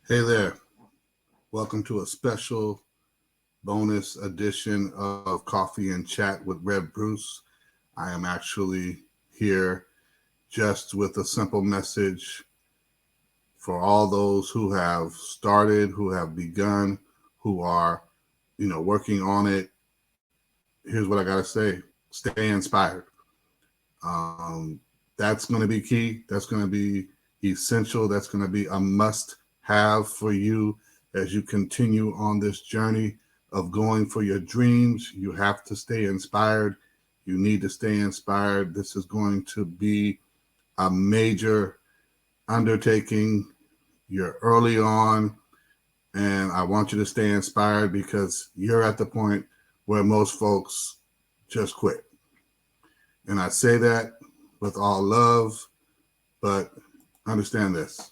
Hey there. Welcome to a special bonus edition of Coffee and Chat with Rev Bruce. I am actually here just with a simple message for all those who have started, who have begun, who are, working on it. Here's what I got to say. Stay inspired. Um, that's going to be key. That's going to be essential. That's going to be a must have for you as you continue on this journey of going for your dreams. You have to stay inspired. You need to stay inspired. This is going to be a major undertaking. You're early on, and I want you to stay inspired because you're at the point where most folks just quit. And I say that with all love, but understand this.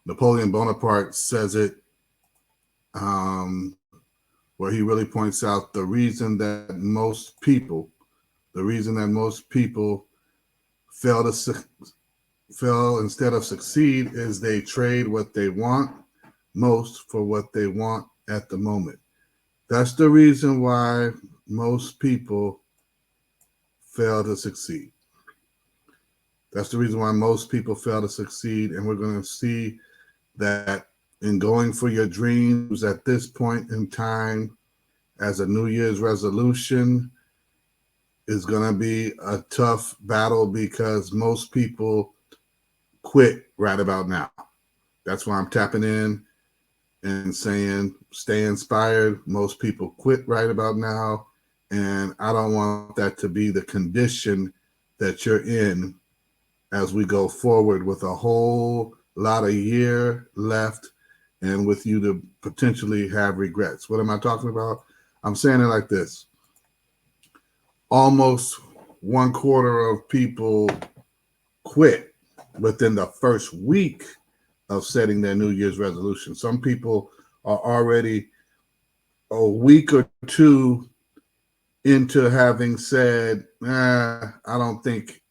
Napoleon Bonaparte says it where he really points out the reason that most people fail instead of succeed is they trade what they want most for what they want at the moment. That's the reason why most people fail to succeed. That's the reason why most people fail to succeed. And we're going to see that in going for your dreams at this point in time as a New Year's resolution is going to be a tough battle because most people quit right about now. That's why I'm tapping in and saying stay inspired. Most people quit right about now. And I don't want that to be the condition that you're in as we go forward with a whole lot of year left and with you to potentially have regrets. What am I talking about? I'm saying it like this. Almost 1/4 of people quit within the first week of setting their New Year's resolution. Some people are already a week or two into having said, I don't think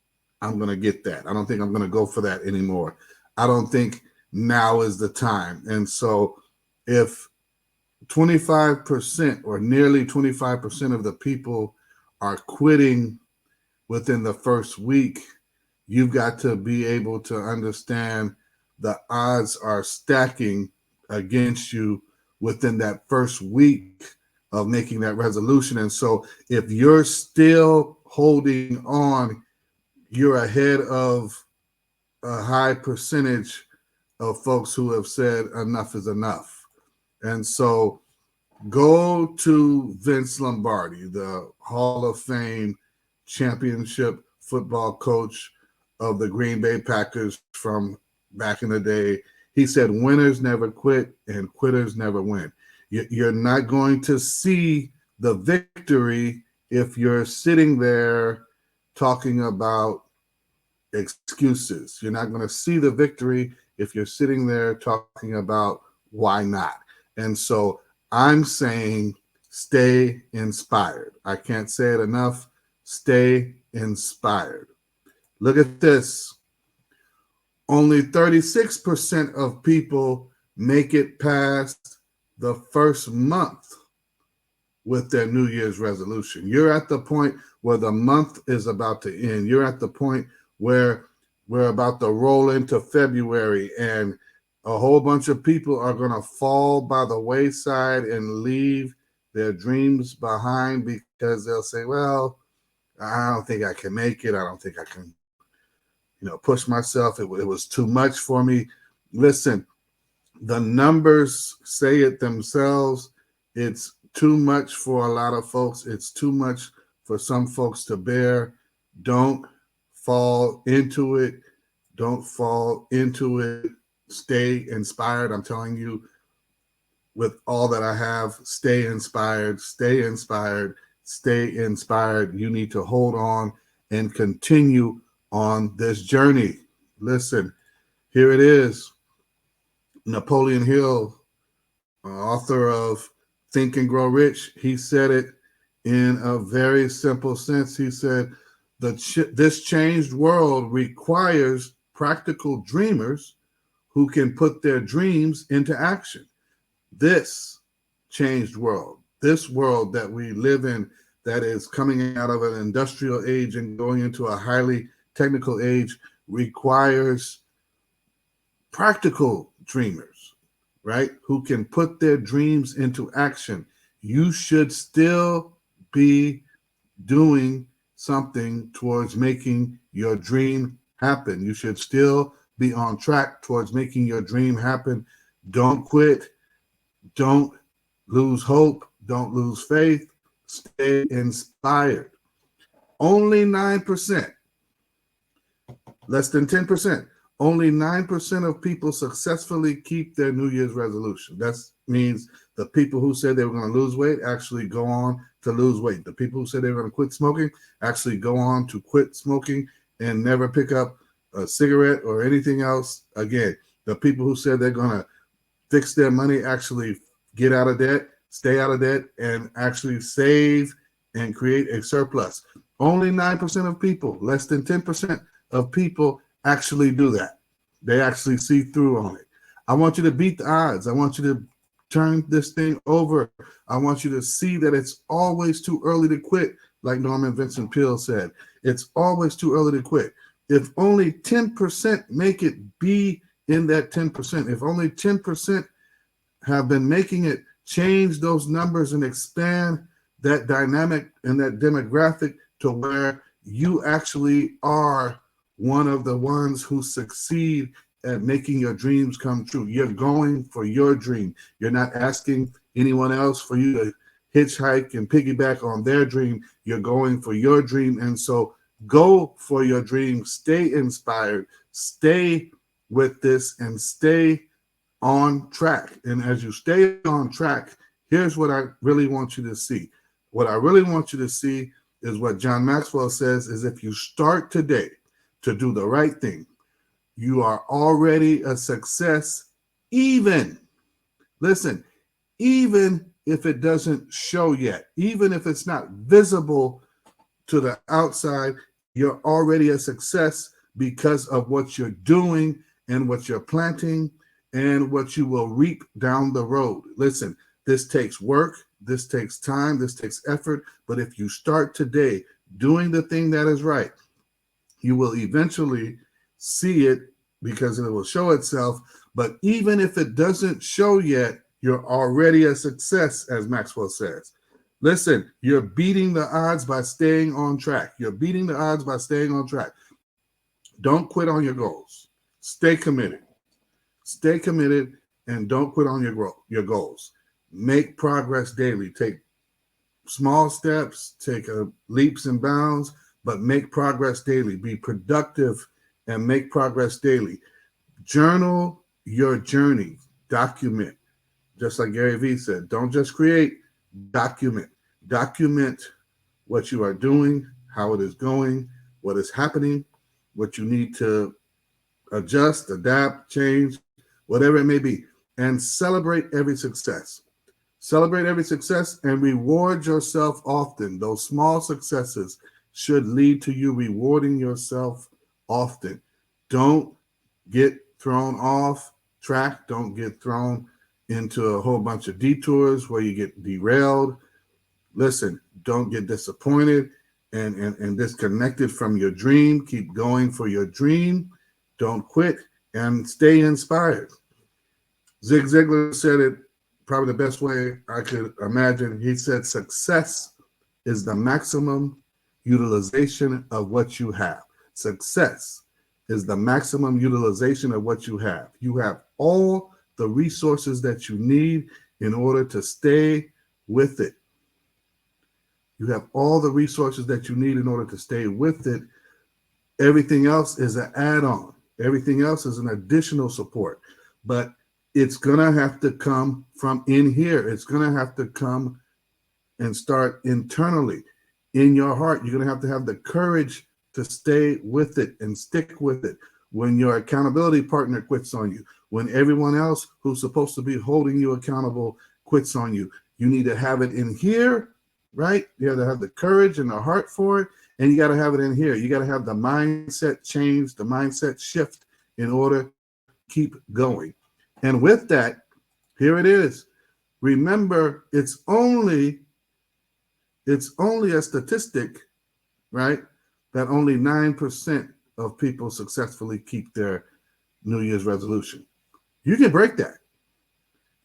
I'm going to get that. I don't think I'm going to go for that anymore. I don't think now is the time. And so if 25% or nearly 25% of the people are quitting within the first week, you've got to be able to understand the odds are stacking against you within that first week of making that resolution. And so if you're still holding on, you're ahead of a high percentage of folks who have said enough is enough. And so go to Vince Lombardi, the Hall of Fame championship football coach of the Green Bay Packers from back in the day. He said, winners never quit and quitters never win. You're not going to see the victory if you're sitting there talking about excuses. You're not going to see the victory if you're sitting there talking about why not. And so I'm saying stay inspired. I can't say it enough. Stay inspired. Look at this. Only 36% of people make it past the first month with their New Year's resolution. You're at the point where the month is about to end. You're at the point where we're about to roll into February and a whole bunch of people are going to fall by the wayside and leave their dreams behind because they'll say, well, I don't think I can make it. I don't think I can, push myself. It was too much for me. Listen, the numbers say it themselves. It's too much for a lot of folks. It's too much for some folks to bear. Don't fall into it. Don't fall into it. Stay inspired. I'm telling you, with all that I have, stay inspired, stay inspired, stay inspired. You need to hold on and continue on this journey. Listen, here it is. Napoleon Hill, author of Think and Grow Rich, he said it in a very simple sense. He said, this changed world requires practical dreamers who can put their dreams into action. This changed world, this world that we live in, that is coming out of an industrial age and going into a highly technical age, requires practical dreamers, right? Who can put their dreams into action. You should still be doing something towards making your dream happen. You should still be on track towards making your dream happen. Don't quit. Don't lose hope. Don't lose faith. Stay inspired. Only 9%, less than 10%, only 9% of people successfully keep their New Year's resolution. That means the people who said they were going to lose weight actually go on to lose weight. The people who said they were going to quit smoking actually go on to quit smoking and never pick up a cigarette or anything else again. The people who said they're going to fix their money actually get out of debt, stay out of debt, and actually save and create a surplus. Only 9% of people, less than 10% of people actually do that. They actually see through on it. I want you to beat the odds. I want you to turn this thing over. I want you to see that it's always too early to quit, like Norman Vincent Peale said. It's always too early to quit. If only 10% make it, be in that 10%. If only 10% have been making it, change those numbers and expand that dynamic and that demographic to where you actually are one of the ones who succeed at making your dreams come true. You're going for your dream. You're not asking anyone else for you to hitchhike and piggyback on their dream. You're going for your dream. And so go for your dream. Stay inspired. Stay with this and stay on track. And as you stay on track, here's what I really want you to see. What I really want you to see is what John Maxwell says is if you start today to do the right thing, you are already a success, even, listen, even if it doesn't show yet, even if it's not visible to the outside, you're already a success because of what you're doing and what you're planting and what you will reap down the road. Listen, this takes work, this takes time, this takes effort, but if you start today doing the thing that is right, you will eventually see it because it will show itself. But even if it doesn't show yet, you're already a success, as Maxwell says. Listen, you're beating the odds by staying on track. You're beating the odds by staying on track. Don't quit on your goals. Stay committed. Stay committed and don't quit on your goals. Make progress daily. Take small steps, take leaps and bounds, but make progress daily. Be productive and make progress daily. Journal your journey. Document. Just like Gary Vee said, don't just create, document. Document what you are doing, how it is going, what is happening, what you need to adjust, adapt, change, whatever it may be, and celebrate every success. Celebrate every success and reward yourself often. Those small successes should lead to you rewarding yourself often. Don't get thrown off track. Don't get thrown into a whole bunch of detours where you get derailed. Listen, don't get disappointed and disconnected from your dream. Keep going for your dream. Don't quit and stay inspired. Zig Ziglar said it probably the best way I could imagine. He said, success is the maximum utilization of what you have. Success is the maximum utilization of what you have. You have all the resources that you need in order to stay with it. You have all the resources that you need in order to stay with it. Everything else is an add-on. Everything else is an additional support. But it's going to have to come from in here. It's going to have to come and start internally in your heart. You're going to have the courage to stay with it and stick with it. When your accountability partner quits on you, when everyone else who's supposed to be holding you accountable quits on you, you need to have it in here, right? You have to have the courage and the heart for it. And you got to have it in here. You got to have the mindset change, the mindset shift in order keep going. And with that, here it is. Remember, it's only a statistic, right? That only 9% of people successfully keep their New Year's resolution. You can break that.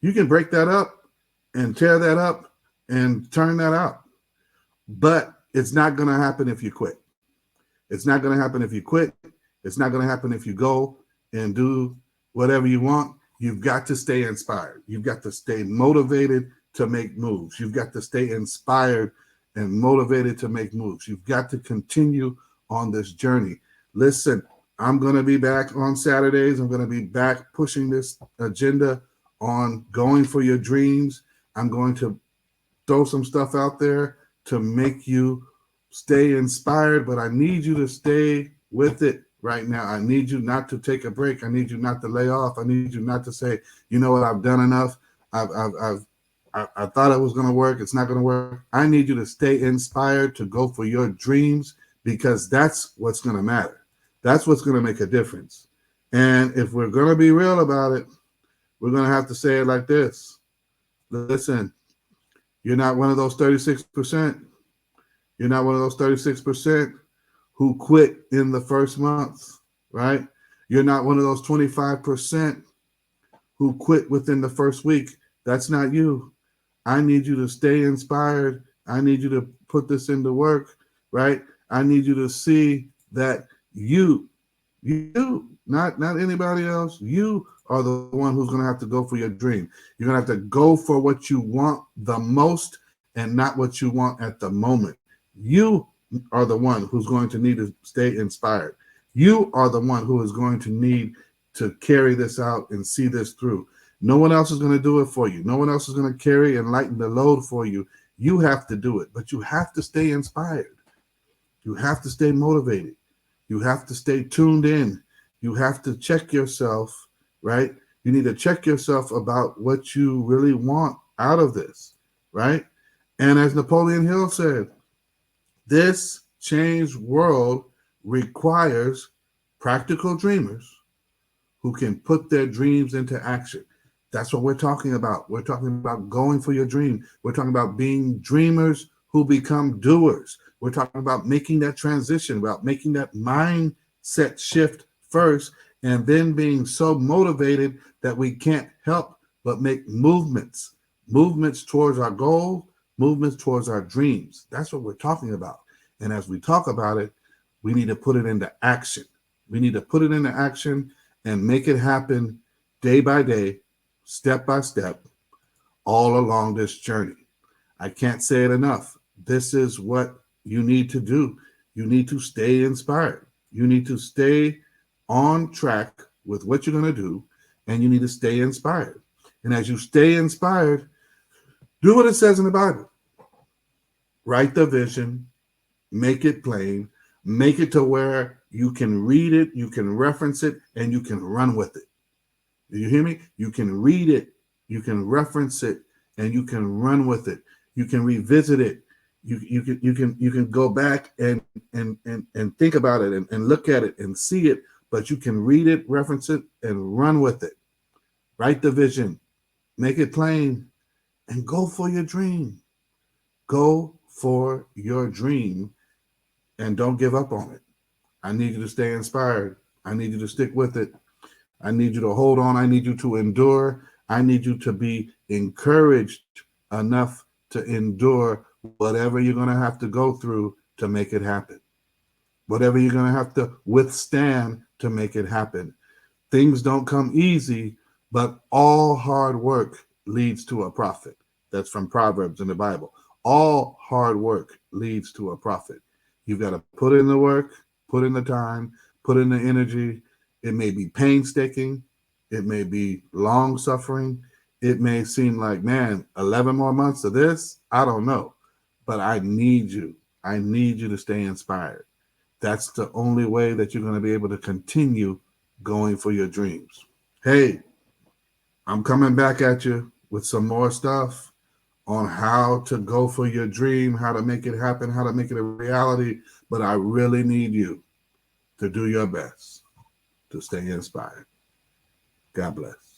You can break that up and tear that up and turn that out. But it's not going to happen if you quit. It's not going to happen if you quit. It's not going to happen if you go and do whatever you want. You've got to stay inspired. You've got to stay motivated to make moves. You've got to stay inspired and motivated to make moves. You've got to continue on this journey. Listen, I'm going to be back on Saturdays. I'm going to be back pushing this agenda on going for your dreams. I'm going to throw some stuff out there to make you stay inspired, but I need you to stay with it right now. I need you not to take a break. I need you not to lay off. I need you not to say, you know what, I've done enough. I thought it was going to work. It's not going to work. I need you to stay inspired to go for your dreams, because that's what's going to matter. That's what's going to make a difference. And if we're going to be real about it, we're going to have to say it like this. Listen, you're not one of those 36%. You're not one of those 36% who quit in the first month, right? You're not one of those 25% who quit within the first week. That's not you. I need you to stay inspired. I need you to put this into work, right? I need you to see that you, not anybody else, you are the one who's going to have to go for your dream. You're going to have to go for what you want the most and not what you want at the moment. You are the one who's going to need to stay inspired. You are the one who is going to need to carry this out and see this through. No one else is going to do it for you. No one else is going to carry and lighten the load for you. You have to do it, but you have to stay inspired. You have to stay motivated. You have to stay tuned in. You have to check yourself, right? You need to check yourself about what you really want out of this, right? And as Napoleon Hill said, this changed world requires practical dreamers who can put their dreams into action. That's what we're talking about. We're talking about going for your dream. We're talking about being dreamers who become doers. We're talking about making that transition, about making that mindset shift first, and then being so motivated that we can't help but make movements towards our goal, movements towards our dreams. That's what we're talking about. And as we talk about it, we need to put it into action. We need to put it into action and make it happen day by day, step by step, all along this journey. I can't say it enough. This is what you need to do. You need to stay inspired. You need to stay on track with what you're going to do, and you need to stay inspired. And as you stay inspired, do what it says in the Bible. Write the vision, make it plain, make it to where you can read it, you can reference it, and you can run with it. Do you hear me? You can read it, you can reference it, and you can run with it. You can revisit it. You can go back and think about it and look at it and see it, but you can read it, reference it, and run with it. Write the vision, make it plain, and go for your dream. Go for your dream and don't give up on it. I need you to stay inspired. I need you to stick with it. I need you to hold on. I need you to endure. I need you to be encouraged enough to endure whatever you're going to have to go through to make it happen. Whatever you're going to have to withstand to make it happen. Things don't come easy, but all hard work leads to a profit. That's from Proverbs in the Bible. All hard work leads to a profit. You've got to put in the work, put in the time, put in the energy. It may be painstaking. It may be long suffering. It may seem like, man, 11 more months of this? I don't know. But I need you. I need you to stay inspired. That's the only way that you're going to be able to continue going for your dreams. Hey, I'm coming back at you with some more stuff on how to go for your dream, how to make it happen, how to make it a reality. But I really need you to do your best to stay inspired. God bless.